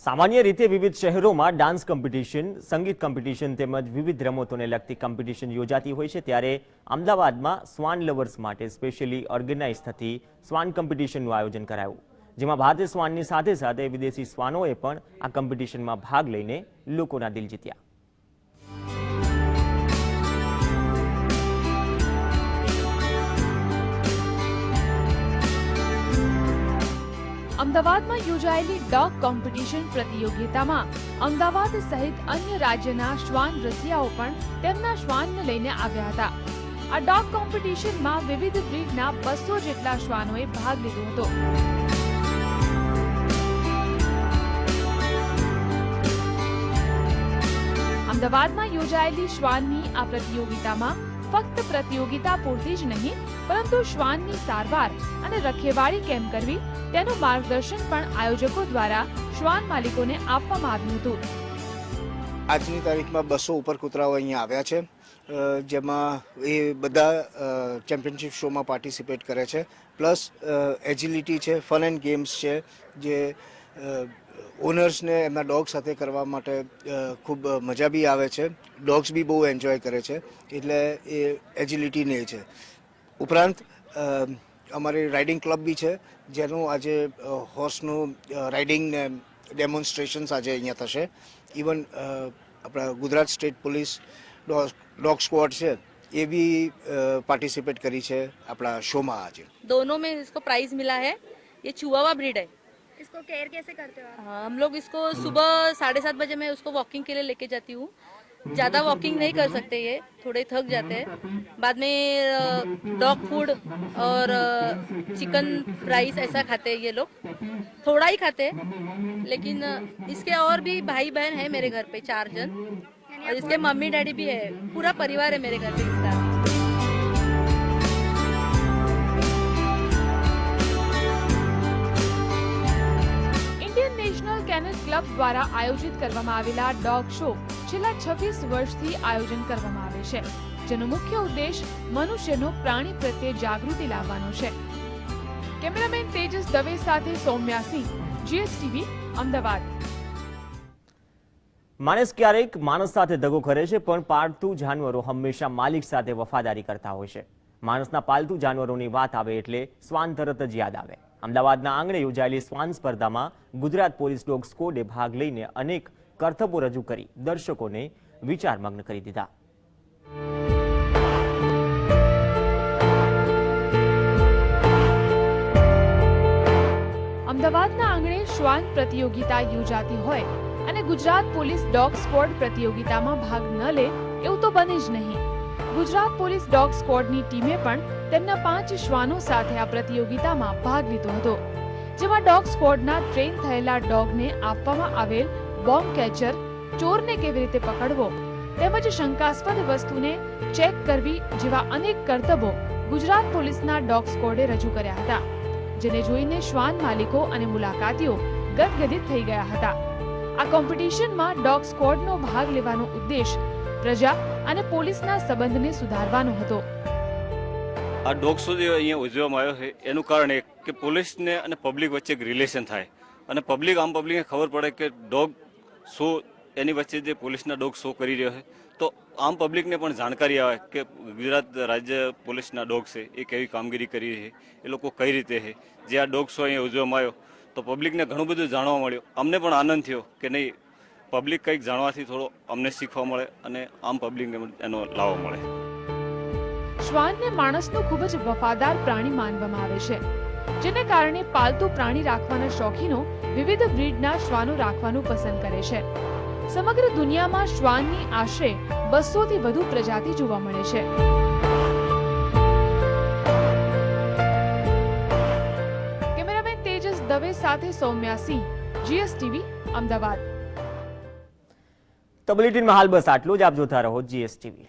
સામાન્ય રીતે વિવિધ શહેરોમાં ડાન્સ કોમ્પિટિશન, સંગીત કોમ્પિટિશન તેમજ વિવિધ રમતોને લગતી કોમ્પિટિશન યોજાતી હોય છે, ત્યારે અમદાવાદમાં સ્વાન લવર્સ માટે સ્પેશિયલી ઓર્ગેનાઇઝ થતી સ્વાન કોમ્પિટિશનનું આયોજન કરાયું, જેમાં ભારતીય સ્વાનની સાથે સાથે વિદેશી શ્વાનોએ પણ આ કોમ્પિટિશનમાં ભાગ લઈને લોકોના દિલ જીત્યા। અમદાવાદમાં યોજાયેલી ડોગ કોમ્પિટિશન પ્રતિયોગિતામાં અમદાવાદ સહિત અન્ય રાજ્યના શ્વાન રસિયાઓ પણ તેમના શ્વાનને લઈને આવ્યા હતા। આ ડોગ કોમ્પિટિશનમાં વિવિધ બ્રીડના 200 જેટલા શ્વાનોએ ભાગ લીધો હતો। અમદાવાદમાં યોજાયેલી શ્વાનની આ પ્રતિયોગિતામાં ફક્ત પ્રતિયોગિતા પૂરતી જ નહીં, પરંતુ શ્વાનની સારવાર અને રખેવાળી કેમ કરવી તેનું માર્ગદર્શન પણ આયોજકો દ્વારા શ્વાન માલિકોને આપવામાં આવ્યું હતું। આજની તારીખમાં 200 ઉપર કૂતરાઓ અહીંયા આવ્યા છે, જેમાં એ બધા ચેમ્પિયનશિપ શોમાં પાર્ટિસિપેટ કરે છે, પ્લસ એજિલિટી છે, ફન એન્ડ ગેમ્સ છે, જે ઓનર્સને એમના ડોગ સાથે કરવા માટે ખૂબ મજા બી આવે છે, ડોગ્સ બી બહુ એન્જોય કરે છે, એટલે એ એજિલિટી ને છે। ઉપરાંત અમારી રાઇડિંગ ક્લબ બી છે, જેનું આજે હોર્સનું રાઇડિંગ ને ડેમોન્સ્ટ્રેશન્સ આજે અહીંયા થશે। ઇવન આપણા Gujarat state police dog squad છે એ બી પાર્ટિસિપેટ કરી છે આપણા શોમાં આજે। दोनों में इसको प्राइज मिला है। ये चिहुआवा ब्रीड है। इसको केयर कैसे करते हो आप? हाँ, हम लोग इसको सुबह 7:30 बजे मैं उसको वॉकिंग के लिए लेके जाती हूँ। ज़्यादा वॉकिंग नहीं कर सकते, ये थोड़े थक जाते हैं। बाद में डॉग फूड और चिकन राइस ऐसा खाते हैं ये लोग, थोड़ा ही खाते हैं। लेकिन इसके और भी भाई बहन है मेरे घर पे 4 जन, और इसके मम्मी डैडी भी है, पूरा परिवार है मेरे घर पे इसका। ઇન્ડિયન નેશનલ કેનલ ક્લબ દ્વારા આયોજિત કરવામાં આવેલા ડોગ શો છેલ્લા 26 વર્ષથી આયોજન કરવામાં આવે છે, જેનો મુખ્ય ઉદ્દેશ મનુષ્યનો પ્રાણી પ્રત્યે જાગૃતિ લાવવાનો છે। કેમેરામેન તેજસ દવે સાથે સૌમ્યા સિંહ, જીએસટીવી, અમદાવાદ। માણસ ક્યારેક માણસ સાથે દગો કરે છે, પણ પાળતુ જાનવરો હંમેશા માલિક સાથે વફાદારી કરતા હોય છે। માણસના પાલતુ જાનવરોની વાત આવે એટલે શ્વાન તરત જ યાદ આવે। અમદાવાદના આંગણે યોજાયેલી શ્વાન સ્પર્ધામાં ગુજરાત પોલીસ ડોગ સ્કોડે ભાગ લઈને અનેક કરતબો રજૂ કરી દર્શકોને વિચારમગ્ન કરી દીધા। અમદાવાદના આંગણે શ્વાન પ્રતિયોગિતા યોજાતી હોય અને ગુજરાત પોલીસ ડોગ સ્ક્વોડ પ્રતિયોગિતામાં ભાગ ન લે એવું તો બને જ નહીં। ગુજરાત પોલીસ ડોગ સ્ક્વોડની ટીમે પણ તેમના 5 શ્વાનો સાથે આ પ્રતિયોગિતામાં ભાગ લીધો હતો, જેમાં ડોગ સ્ક્વોડના ટ્રેન થયેલા ડોગને આપવામાં આવેલ બોમ્બ કેચર, ચોરને કેવી રીતે પકડવો તેમજ શંકાસ્પદ વસ્તુને ચેક કરવી જેવા અનેક કરતબો ગુજરાત પોલીસના ડોગ સ્ક્વોડે રજૂ કર્યા હતા, જેને જોઈને શ્વાન માલિકો અને મુલાકાતીઓ ગદગદિત થઈ ગયા હતા। આ કોમ્પિટિશનમાં ડોગ સ્ક્વોડનો ભાગ લેવાનો ઉદ્દેશ પ્રજા અને પોલીસના સંબંધને સુધારવાનો હતો। આ ડોગ શો જે અહીંયા ઉજવવામાં આવ્યો છે એનું કારણ એ કે પોલીસને અને પબ્લિક વચ્ચે એક રિલેશન થાય, અને આમ પબ્લિકને ખબર પડે કે ડોગ શો એની વચ્ચે જે પોલીસના ડોગ શો કરી રહ્યો છે, તો આમ પબ્લિકને પણ જાણકારી આવે કે ગુજરાત રાજ્ય પોલીસના ડોગ છે એ કેવી કામગીરી કરી છે, એ લોકો કઈ રીતે છે। જે આ ડોગ શો અહીંયા ઉજવવામાં આવ્યો તો પબ્લિકને ઘણું બધું જાણવા મળ્યું, અમને પણ આનંદ થયો કે નહીં, પબ્લિક કંઈક જાણવાથી થોડો અમને શીખવા મળે અને આમ પબ્લિકને એનો લાવો મળે। શ્વાનને માણસનું ખૂબ જ વફાદાર પ્રાણી માનવામાં આવે છે, જેને કારણે પાલતુ પ્રાણી રાખવાના શોખીનો વિવિધ બ્રીડના શ્વાનો રાખવાનું પસંદ કરે છે। સમગ્ર દુનિયામાં શ્વાનની આશરે 200 થી વધુ પ્રજાતિ જોવા મળે છે। કેમેરામેન તેજસ દવે સાથે સૌમ્યા સિંહ, જીએસટીવી, અમદાવાદ। તો બુલેટિનમાં હાલ બસ આટલું જ। આપ જોતા રહો જીએસટીવી।